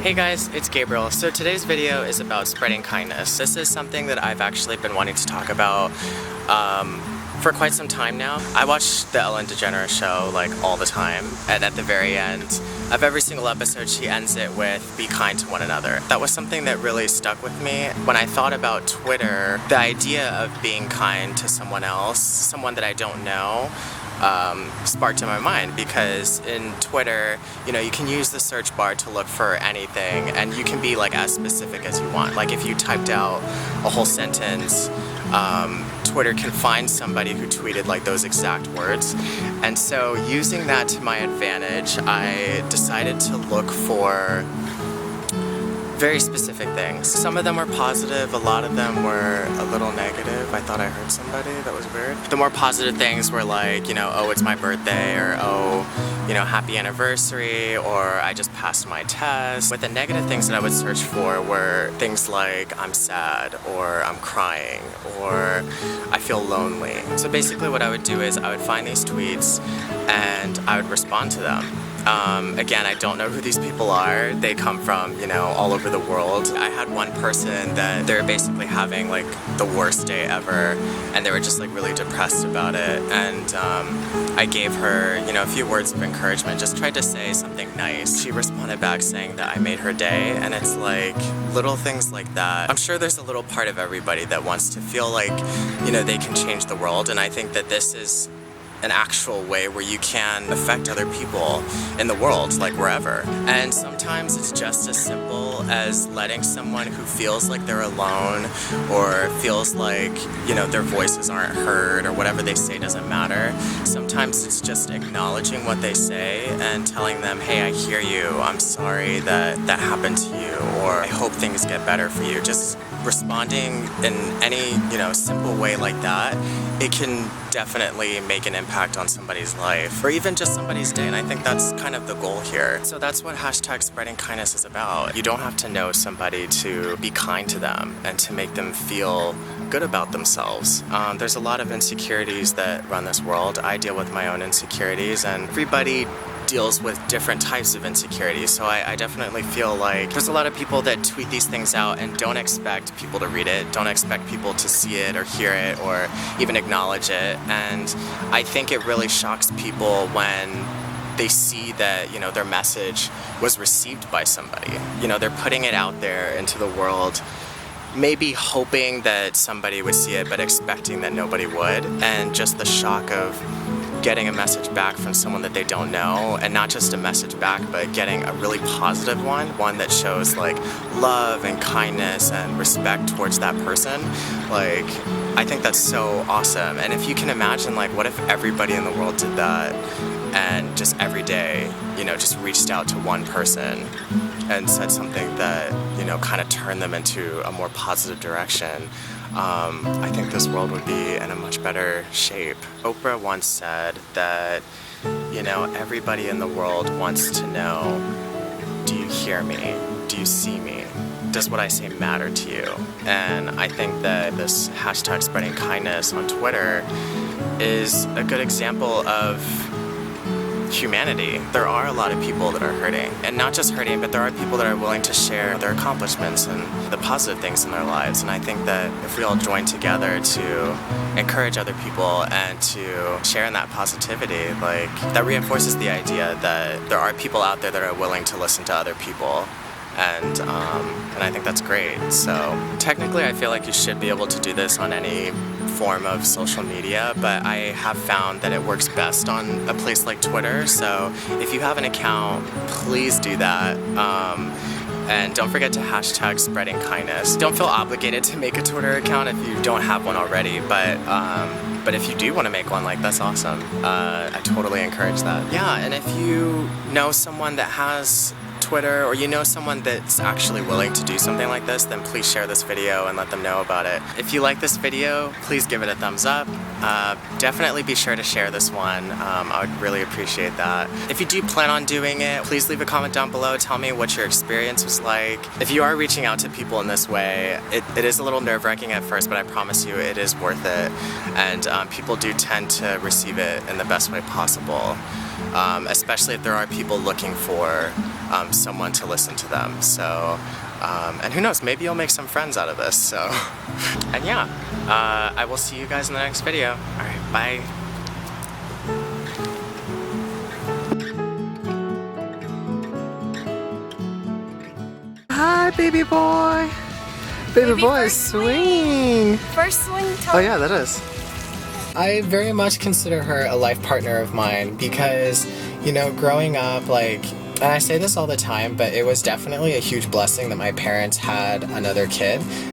Hey guys, it's Gabriel. So today's video is about spreading kindness. This is something that I've actually been wanting to talk about for quite some time now. I watch the Ellen DeGeneres show like all the time, and at the very end of every single episode she ends it with "be kind to one another." That was something that really stuck with me. When I thought about Twitter, the idea of being kind to someone else, someone that I don't know, sparked in my mind, because in Twitter, you know, you can use the search bar to look for anything, and you can be like as specific as you want. Like if you typed out a whole sentence, Twitter can find somebody who tweeted like those exact words. And so using that to my advantage, I decided to look for very specific things. Some of them were positive, a lot of them were a little negative. I thought I heard somebody, that was weird. The more positive things were like, you know, oh, it's my birthday, or oh, you know, happy anniversary, or I just passed my test. But the negative things that I would search for were things like I'm sad, or I'm crying, or I feel lonely. So basically what I would do is I would find these tweets and I would respond to them. Again, I don't know who these people are. They come from, you know, all over the world. I had one person that they're basically having like the worst day ever, and they were just like really depressed about it. And I gave her, you know, a few words of encouragement, just tried to say something nice. She responded back saying that I made her day, and it's like little things like that. I'm sure there's a little part of everybody that wants to feel like, you know, they can change the world, and I think that this is an actual way where you can affect other people in the world, like wherever. And sometimes it's just as simple as letting someone who feels like they're alone, or feels like, you know, their voices aren't heard, or whatever they say doesn't matter. Sometimes it's just acknowledging what they say and telling them, hey, I hear you, I'm sorry that that happened to you, or I hope things get better for you. Just responding in any, you know, simple way like that, it can definitely make an impact on somebody's life, or even just somebody's day, and I think that's kind of the goal here. So that's what hashtag spreading kindness is about. You don't have to know somebody to be kind to them and to make them feel good about themselves. There's a lot of insecurities that run this world. I deal with my own insecurities, and everybody deals with different types of insecurities. So I definitely feel like there's a lot of people that tweet these things out and don't expect people to read it, don't expect people to see it or hear it or even acknowledge it. And I think it really shocks people when they see that, you know, their message was received by somebody. You know, they're putting it out there into the world, maybe hoping that somebody would see it, but expecting that nobody would. And just the shock of getting a message back from someone that they don't know, and not just a message back, but getting a really positive one that shows like love and kindness and respect towards that person. Like, I think that's so awesome. And if you can imagine, like, what if everybody in the world did that, and just every day, you know, just reached out to one person and said something that, you know, kind of turned them into a more positive direction. I think this world would be in a much better shape. Oprah once said that, you know, everybody in the world wants to know, do you hear me? Do you see me? Does what I say matter to you? And I think that this hashtag spreading kindness on Twitter is a good example of humanity. There are a lot of people that are hurting, and not just hurting, but there are people that are willing to share their accomplishments and the positive things in their lives. And I think that if we all join together to encourage other people and to share in that positivity, like, that reinforces the idea that there are people out there that are willing to listen to other people. And I think that's great. So technically I feel like you should be able to do this on any form of social media, but I have found that it works best on a place like Twitter. So if you have an account, please do that. And don't forget to hashtag spreading kindness. Don't feel obligated to make a Twitter account if you don't have one already, but if you do want to make one, like, that's awesome. I totally encourage that. Yeah, and if you know someone that has Twitter, or you know someone that's actually willing to do something like this, then please share this video and let them know about it. If you like this video, please give it a thumbs up. Definitely be sure to share this one. I would really appreciate that. If you do plan on doing it, please leave a comment down below. Tell me what your experience was like. If you are reaching out to people in this way, it is a little nerve-wracking at first, but I promise you it is worth it. And people do tend to receive it in the best way possible. especially if there are people looking for someone to listen to them. So, and who knows, maybe you'll make some friends out of this. So, and yeah, I will see you guys in the next video. All right, bye. Hi, baby boy. Baby boy, swing. First swing. Oh yeah, that is. I very much consider her a life partner of mine because, you know, growing up, like, and I say this all the time, but it was definitely a huge blessing that my parents had another kid.